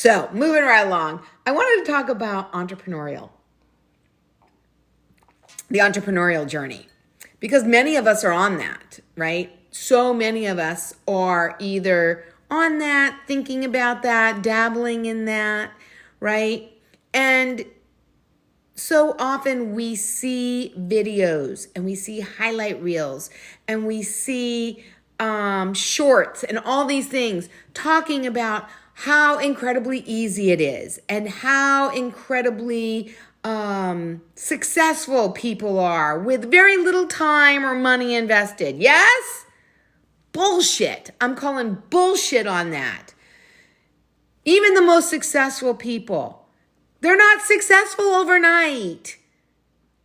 So moving right along, I wanted to talk about the entrepreneurial journey, because many of us are on that, right? So many of us are either on that, thinking about that, dabbling in that, right? And so often we see videos and we see highlight reels and we see shorts and all these things talking about how incredibly easy it is and how incredibly successful people are with very little time or money invested. Yes? Bullshit. I'm calling bullshit on that. Even the most successful people, they're not successful overnight.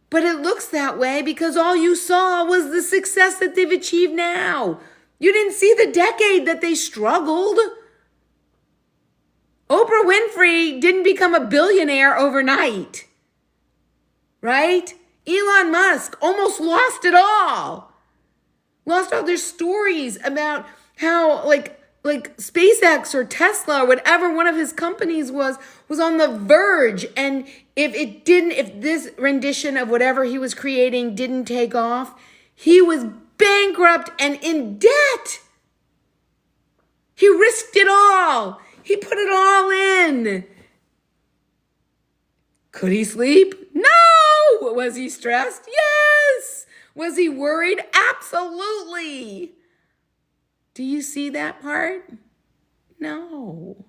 But it looks that way because all you saw was the success that they've achieved now. You didn't see the decade that they struggled. Oprah Winfrey didn't become a billionaire overnight, right? Elon Musk almost lost it all. Lost all their stories about how like SpaceX or Tesla or whatever one of his companies was on the verge. And if this rendition of whatever he was creating didn't take off, he was bankrupt and in debt. He risked it all. He put it all in. Could he sleep? No. Was he stressed? Yes. Was he worried? Absolutely. Do you see that part? No.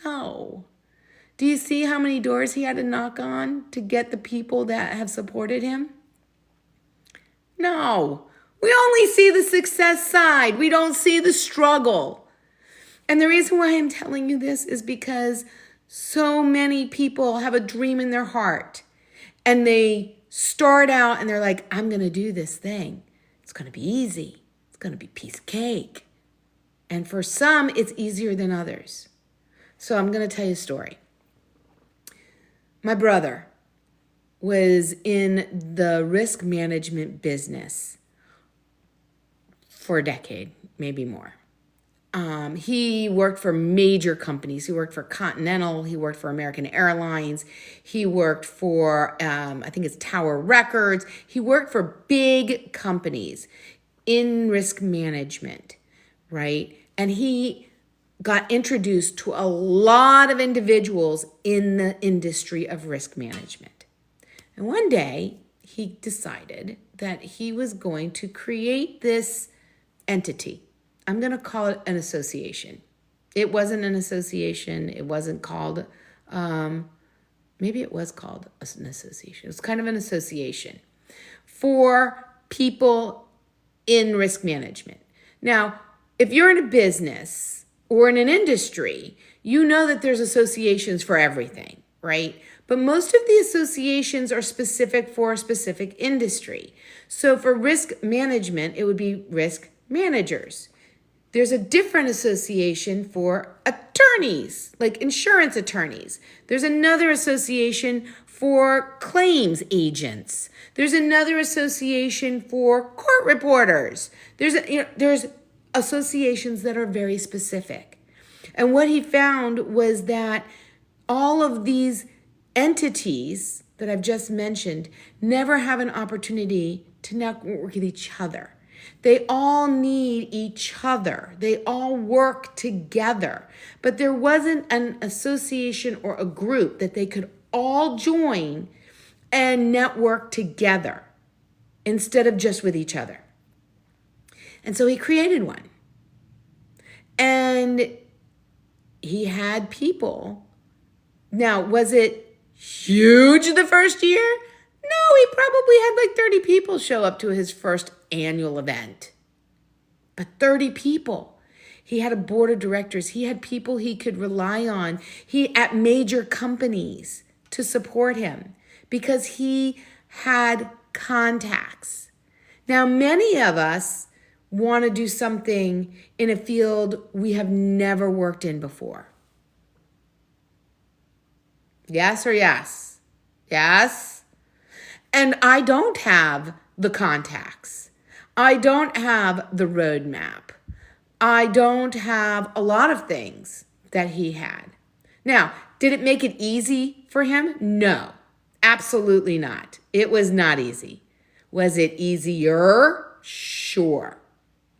Do you see how many doors he had to knock on to get the people that have supported him? No. We only see the success side. We don't see the struggle. And the reason why I'm telling you this is because so many people have a dream in their heart and they start out and they're like, I'm going to do this thing. It's going to be easy. It's going to be piece of cake. And for some, it's easier than others. So I'm going to tell you a story. My brother was in the risk management business for a decade, maybe more. He worked for major companies. He worked for Continental. He worked for American Airlines. He worked for, I think it's Tower Records. He worked for big companies in risk management, right? And he got introduced to a lot of individuals in the industry of risk management. And one day he decided that he was going to create this entity. I'm going to call it an association. It wasn't an association. It wasn't called, maybe it was called an association. It's kind of an association for people in risk management. Now, if you're in a business or in an industry, you know that there's associations for everything, right? But most of the associations are specific for a specific industry. So for risk management, it would be risk managers. There's a different association for attorneys, like insurance attorneys. There's another association for claims agents. There's another association for court reporters. There's associations that are very specific. And what he found was that all of these entities that I've just mentioned never have an opportunity to network with each other. They all need each other. They all work together. But there wasn't an association or a group that they could all join and network together instead of just with each other. And so he created one. And he had people. Now, was it huge the first year? No, he probably had like 30 people show up to his first annual event. But 30 people. He had a board of directors. He had people he could rely on. He at major companies to support him because he had contacts. Now, many of us want to do something in a field we have never worked in before. Yes or yes? Yes? And I don't have the contacts. I don't have the roadmap. I don't have a lot of things that he had. Now, did it make it easy for him? No, absolutely not. It was not easy. Was it easier? Sure.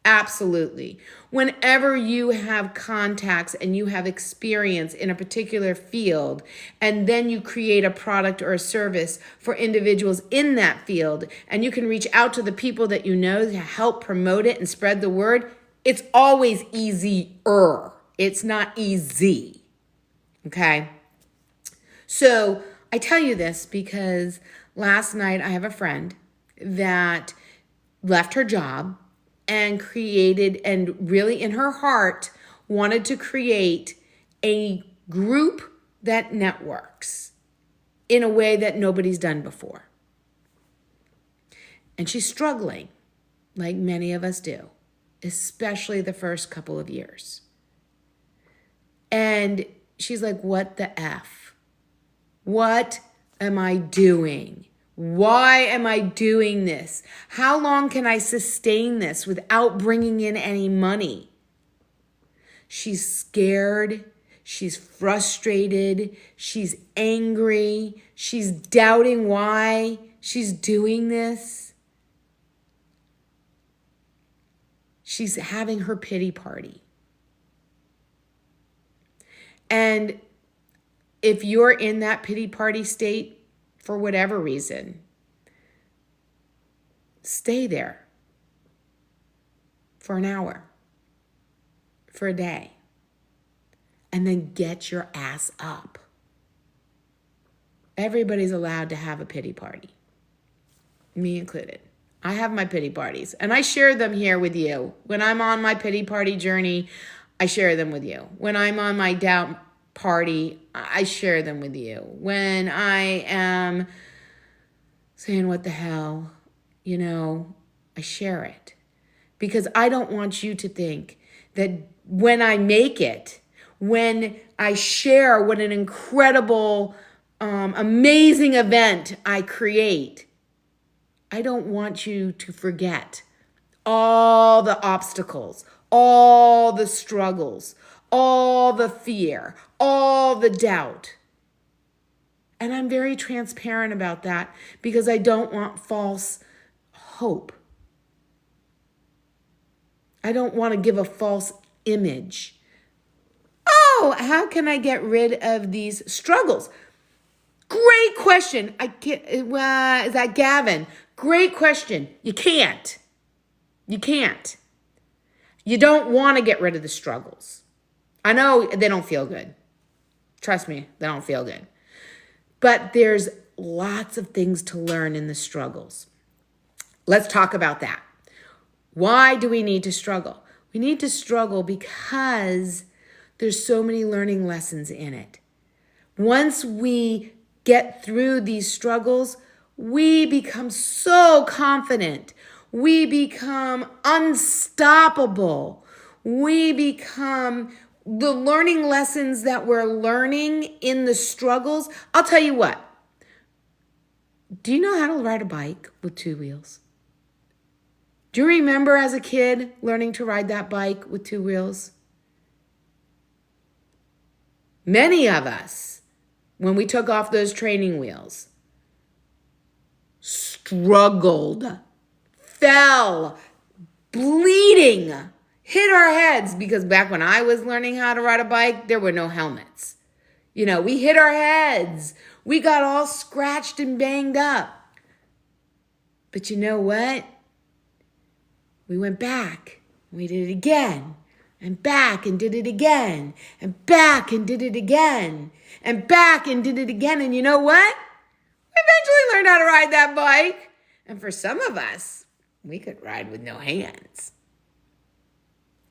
Absolutely. Whenever you have contacts and you have experience in a particular field, and then you create a product or a service for individuals in that field, and you can reach out to the people that you know to help promote it and spread the word, it's always easier. It's not easy. Okay? So I tell you this because last night I have a friend that left her job and created, and really in her heart wanted to create a group that networks in a way that nobody's done before. And she's struggling, like many of us do, especially the first couple of years. And she's like, what the F? What am I doing? Why am I doing this? How long can I sustain this without bringing in any money? She's scared. She's frustrated. She's angry. She's doubting why she's doing this. She's having her pity party. And if you're in that pity party state, for whatever reason, stay there for an hour, for a day, and then get your ass up. Everybody's allowed to have a pity party, me included. I have my pity parties, and I share them here with you. When I'm on my pity party journey, I share them with you. When I'm on my doubt party, I share them with you. When I am saying, what the hell, I share it. Because I don't want you to think that when I make it, when I share what an incredible, amazing event I create, I don't want you to forget all the obstacles, all the struggles, all the fear, all the doubt. And I'm very transparent about that because I don't want false hope. I don't want to give a false image. Oh, how can I get rid of these struggles? Great question. Is that Gavin? Great question. You can't. You can't. You don't want to get rid of the struggles. I know they don't feel good. Trust me, they don't feel good. But there's lots of things to learn in the struggles. Let's talk about that. Why do we need to struggle? We need to struggle because there's so many learning lessons in it. Once we get through these struggles, we become so confident. We become unstoppable. We become the learning lessons that we're learning in the struggles. I'll tell you what. Do you know how to ride a bike with two wheels? Do you remember as a kid learning to ride that bike with two wheels? Many of us, when we took off those training wheels, struggled, fell, bleeding, hit our heads, because back when I was learning how to ride a bike, there were no helmets. We hit our heads. We got all scratched and banged up. But you know what? We went back. We did it again. And back and did it again. And back and did it again. And back and did it again. And you know what? We eventually learned how to ride that bike. And for some of us, we could ride with no hands.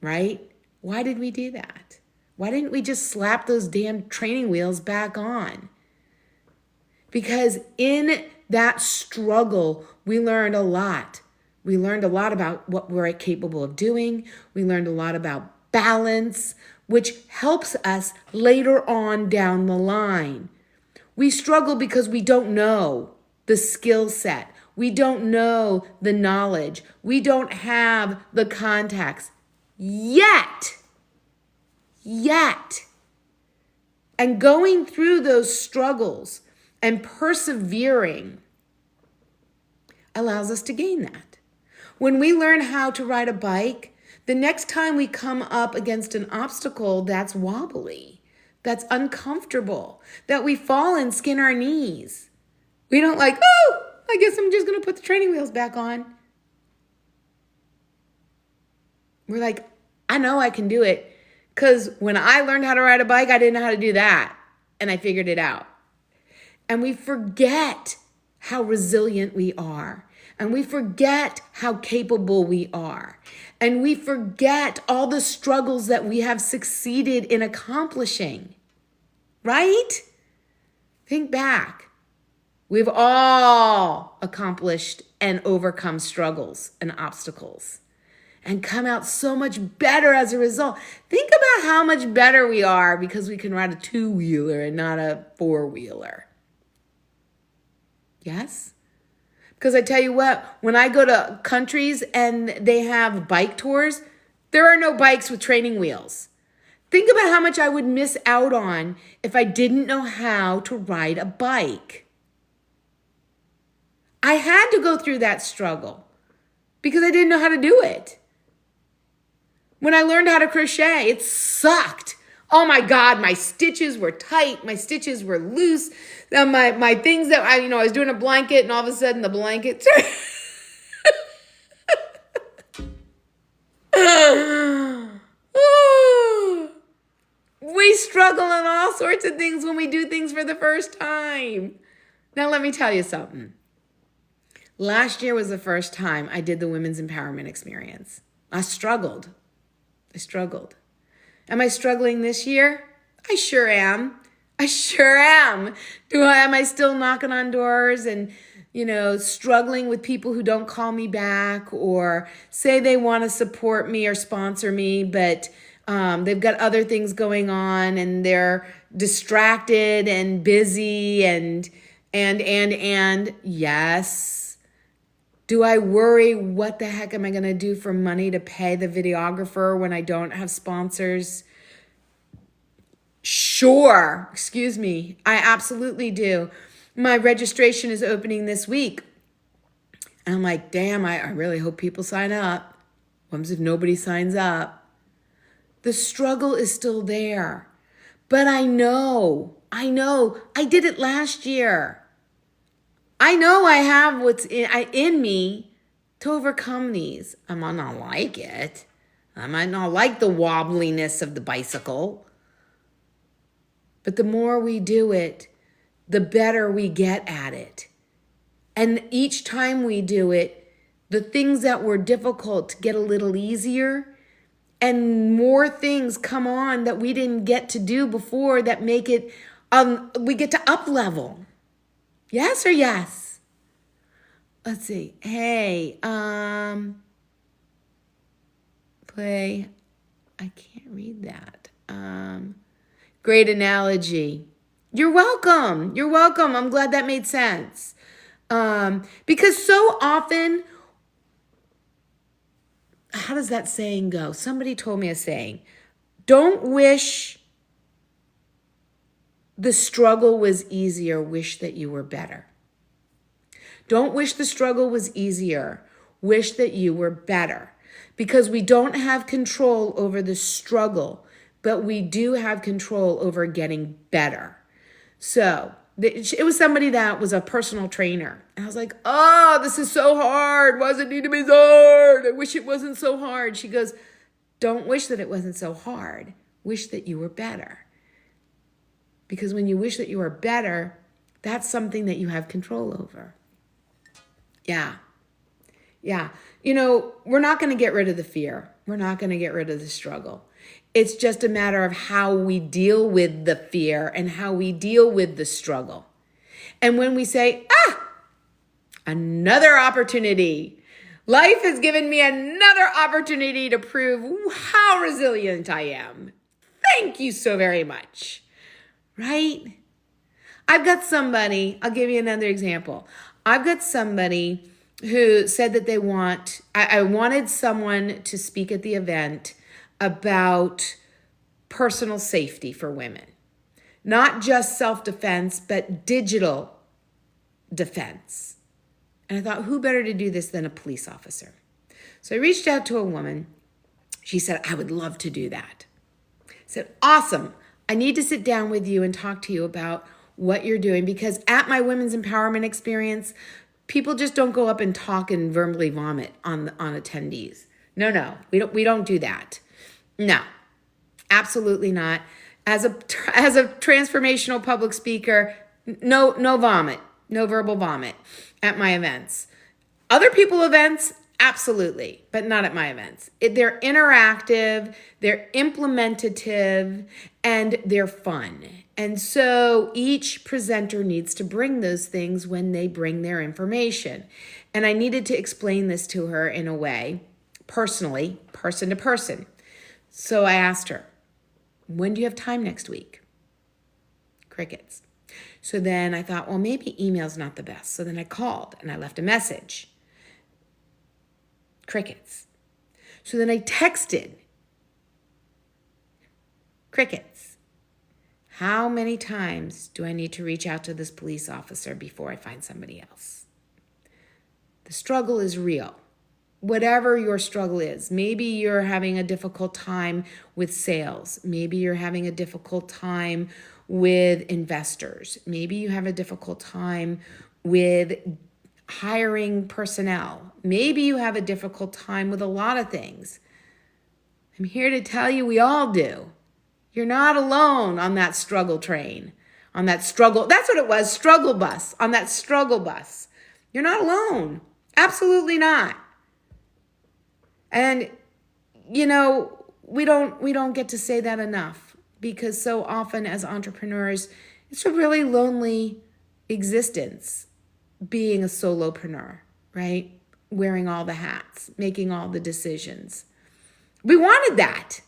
Right? Why did we do that? Why didn't we just slap those damn training wheels back on? Because in that struggle, we learned a lot. We learned a lot about what we're capable of doing. We learned a lot about balance, which helps us later on down the line. We struggle because we don't know the skill set. We don't know the knowledge. We don't have the contacts yet. And going through those struggles and persevering allows us to gain that. When we learn how to ride a bike, the next time we come up against an obstacle that's wobbly, that's uncomfortable, that we fall and skin our knees, we don't like, oh, I guess I'm just going to put the training wheels back on. We're like, I know I can do it. Because when I learned how to ride a bike, I didn't know how to do that. And I figured it out. And we forget how resilient we are. And we forget how capable we are. And we forget all the struggles that we have succeeded in accomplishing. Right? Think back. We've all accomplished and overcome struggles and obstacles and come out so much better as a result. Think about how much better we are because we can ride a two-wheeler and not a four-wheeler. Yes? Because I tell you what, when I go to countries and they have bike tours, there are no bikes with training wheels. Think about how much I would miss out on if I didn't know how to ride a bike. I had to go through that struggle because I didn't know how to do it. When I learned how to crochet, it sucked. Oh my God, my stitches were tight. My stitches were loose. My things that I was doing a blanket and all of a sudden the blanket we struggle on all sorts of things when we do things for the first time. Now let me tell you something. Last year was the first time I did the Women's Empowerment Experience. I struggled. Am I struggling this year? I sure am. Am I still knocking on doors and, struggling with people who don't call me back or say they want to support me or sponsor me, but they've got other things going on and they're distracted and busy and yes. Do I worry what the heck am I going to do for money to pay the videographer when I don't have sponsors? Sure. Excuse me. I absolutely do. My registration is opening this week. And I'm like, damn, I really hope people sign up. What if nobody signs up? The struggle is still there. But I know. I did it last year. I know I have what's in me to overcome these. I might not like it. I might not like the wobbliness of the bicycle. But the more we do it, the better we get at it. And each time we do it, the things that were difficult get a little easier and more things come on that we didn't get to do before that make it, we get to up level. Yes or yes? Let's see. Hey, play. I can't read that. Great analogy. You're welcome. I'm glad that made sense. Because so often, how does that saying go? Somebody told me a saying. Don't wish the struggle was easier, wish that you were better. Don't wish the struggle was easier, wish that you were better. Because we don't have control over the struggle, but we do have control over getting better. So it was somebody that was a personal trainer. And I was like, oh, this is so hard. Why does it need to be so hard? I wish it wasn't so hard. She goes, don't wish that it wasn't so hard. Wish that you were better. Because when you wish that you were better, that's something that you have control over. Yeah. We're not going to get rid of the fear. We're not going to get rid of the struggle. It's just a matter of how we deal with the fear and how we deal with the struggle. And when we say, another opportunity. Life has given me another opportunity to prove how resilient I am. Thank you so very much. Right? I've got somebody, I'll give you another example. I've got somebody who said that I wanted someone to speak at the event about personal safety for women. not just self-defense, but digital defense. And I thought, who better to do this than a police officer? So I reached out to a woman. She said, I would love to do that. I said, awesome. I need to sit down with you and talk to you about what you're doing, because at my women's empowerment experience, people just don't go up and talk and verbally vomit on attendees. No, we don't do that. No, absolutely not. As a transformational public speaker, no vomit, no verbal vomit at my events. Other people events, absolutely, but not at my events. They're interactive, they're implementative, and they're fun. And so each presenter needs to bring those things when they bring their information. And I needed to explain this to her in a way, personally, person to person. So I asked her, when do you have time next week? Crickets. So then I thought, well, maybe email's not the best. So then I called and I left a message. Crickets. So then I texted. Crickets. How many times do I need to reach out to this police officer before I find somebody else? The struggle is real. Whatever your struggle is, maybe you're having a difficult time with sales. Maybe you're having a difficult time with investors. Maybe you have a difficult time with hiring personnel. Maybe you have a difficult time with a lot of things. I'm here to tell you we all do. You're not alone on that struggle train, on that struggle. That's what it was, struggle bus, on that struggle bus. You're not alone. Absolutely not. And, you know, we don't get to say that enough, because so often as entrepreneurs, it's a really lonely existence being a solopreneur, right? Wearing all the hats, making all the decisions. We wanted that.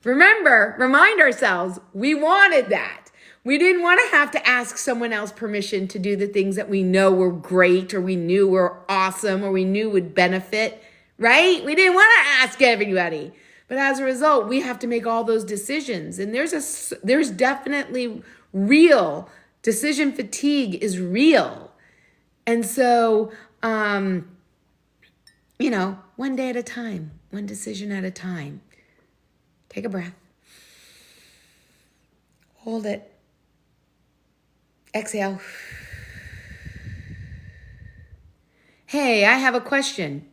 Remind ourselves, we wanted that. We didn't want to have to ask someone else permission to do the things that we know were great, or we knew were awesome, or we knew would benefit, right? We didn't want to ask everybody. But as a result, we have to make all those decisions. And there's definitely real decision fatigue is real. And so, you know, one day at a time, one decision at a time. Take a breath. Hold it. Exhale. Hey, I have a question.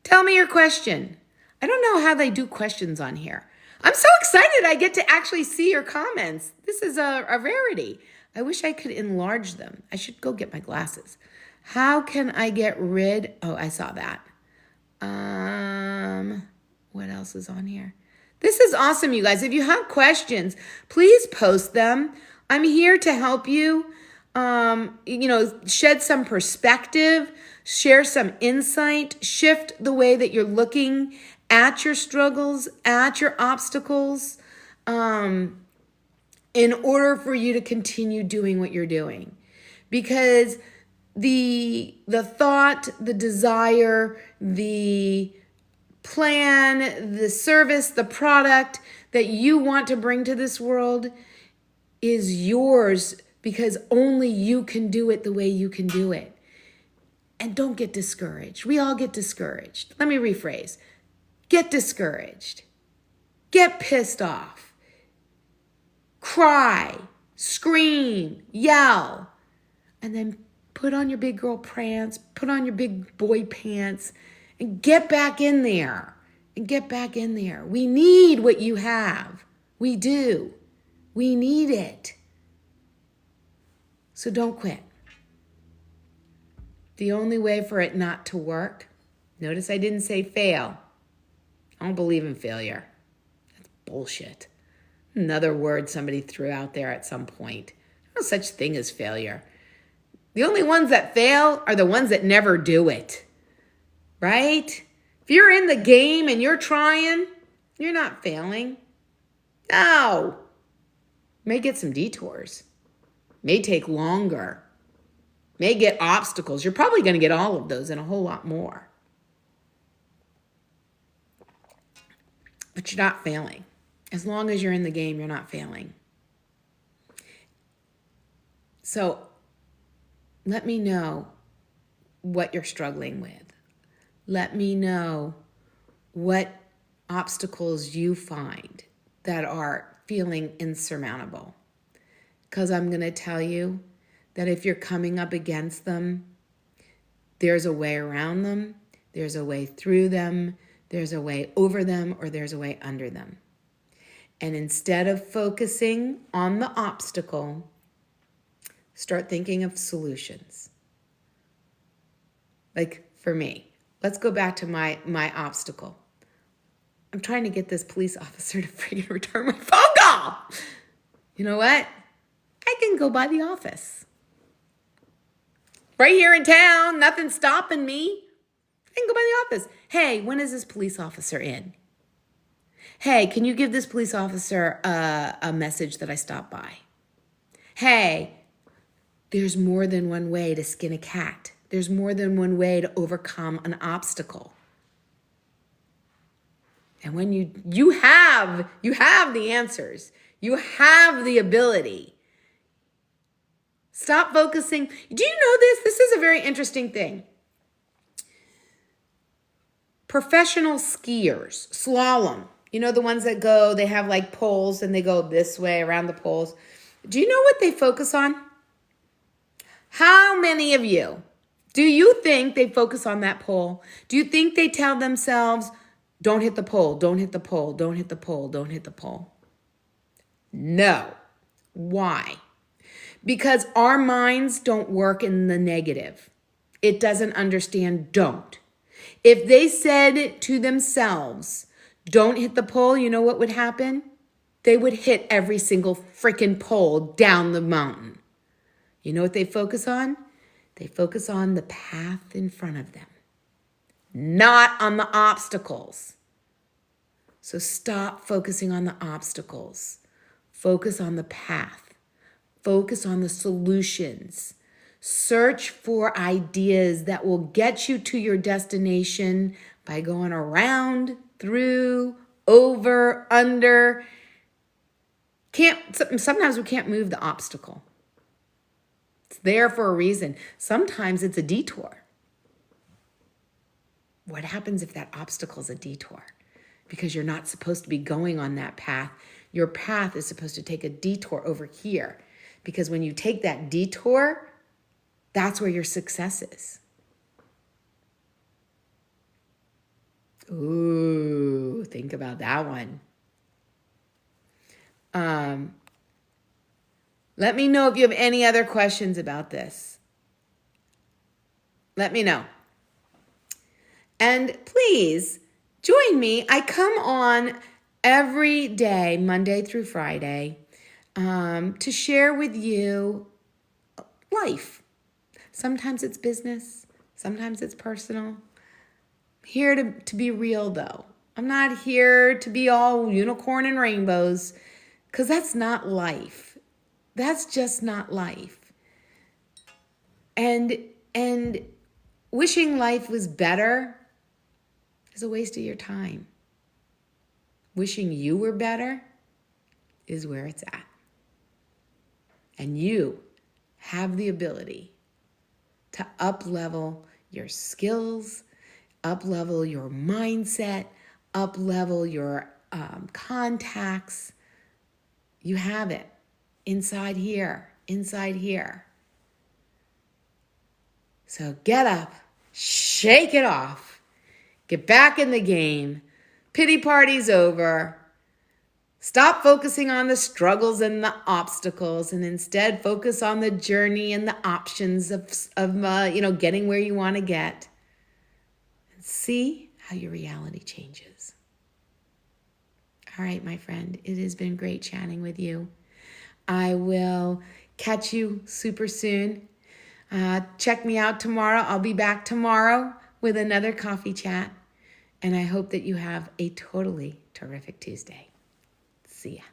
Tell me your question. I don't know how they do questions on here. I'm so excited I get to actually see your comments. This is a rarity. I wish I could enlarge them. I should go get my glasses. How can I get rid? Oh, I saw that. What else is on here? This is awesome, you guys. If you have questions, please post them. I'm here to help you, shed some perspective, share some insight, shift the way that you're looking at your struggles, at your obstacles, in order for you to continue doing what you're doing. Because the thought, the desire, the plan, the service, the product that you want to bring to this world is yours, because only you can do it the way you can do it. And don't get discouraged. We all get discouraged. Let me rephrase. Get discouraged. Get pissed off. Cry. Scream. Yell. And then put on your big girl pants. Put on your big boy pants. And get back in there. We need what you have. We do. We need it. So don't quit. The only way for it not to work, notice I didn't say fail. I don't believe in failure. That's bullshit. Another word somebody threw out there at some point. No such thing as failure. The only ones that fail are the ones that never do it. Right? If you're in the game and you're trying, you're not failing. No. May get some detours. May take longer. May get obstacles. You're probably going to get all of those and a whole lot more. But you're not failing. As long as you're in the game, you're not failing. So let me know what you're struggling with. Let me know what obstacles you find that are feeling insurmountable. Because I'm going to tell you that if you're coming up against them, there's a way around them, there's a way through them, there's a way over them, or there's a way under them. And instead of focusing on the obstacle, start thinking of solutions. Like for me, let's go back to my obstacle. I'm trying to get this police officer to freaking return my phone call. You know what? I can go by the office. Right here in town, nothing's stopping me. I can go by the office. Hey, when is this police officer in? Hey, can you give this police officer a message that I stopped by? Hey, there's more than one way to skin a cat. There's more than one way to overcome an obstacle. And when you have the answers, you have the ability. Stop focusing. Do you know this? This is a very interesting thing. Professional skiers, slalom, you know, the ones that go, they have like poles and they go this way around the poles. Do you know what they focus on? How many of you, do you think they focus on that pole? Do you think they tell themselves, don't hit the pole, don't hit the pole, don't hit the pole, don't hit the pole? No. Why? Because our minds don't work in the negative. It doesn't understand don't. If they said to themselves, don't hit the pole, you know what would happen? They would hit every single freaking pole down the mountain. You know what they focus on? They focus on the path in front of them, not on the obstacles. So stop focusing on the obstacles. Focus on the path. Focus on the solutions. Search for ideas that will get you to your destination by going around, through, over, under. Sometimes we can't move the obstacle. It's there for a reason. Sometimes it's a detour. What happens if that obstacle is a detour? Because you're not supposed to be going on that path. Your path is supposed to take a detour over here. Because when you take that detour, that's where your success is. Ooh, think about that one. Let me know if you have any other questions about this. Let me know. And please join me. I come on every day, Monday through Friday, to share with you life. Sometimes it's business. Sometimes it's personal. I'm here to be real, though. I'm not here to be all unicorn and rainbows, because that's not life. That's just not life. And wishing life was better is a waste of your time. Wishing you were better is where it's at. And you have the ability to up-level your skills, up-level your mindset, up-level your contacts. You have it inside here. So get up, shake it off, get back in the game. Pity party's over. Stop focusing on the struggles and the obstacles, and instead focus on the journey and the options of getting where you want to get. And see how your reality changes. All right, my friend, it has been great chatting with you. I will catch you super soon. Check me out tomorrow. I'll be back tomorrow with another coffee chat. And I hope that you have a totally terrific Tuesday. See ya.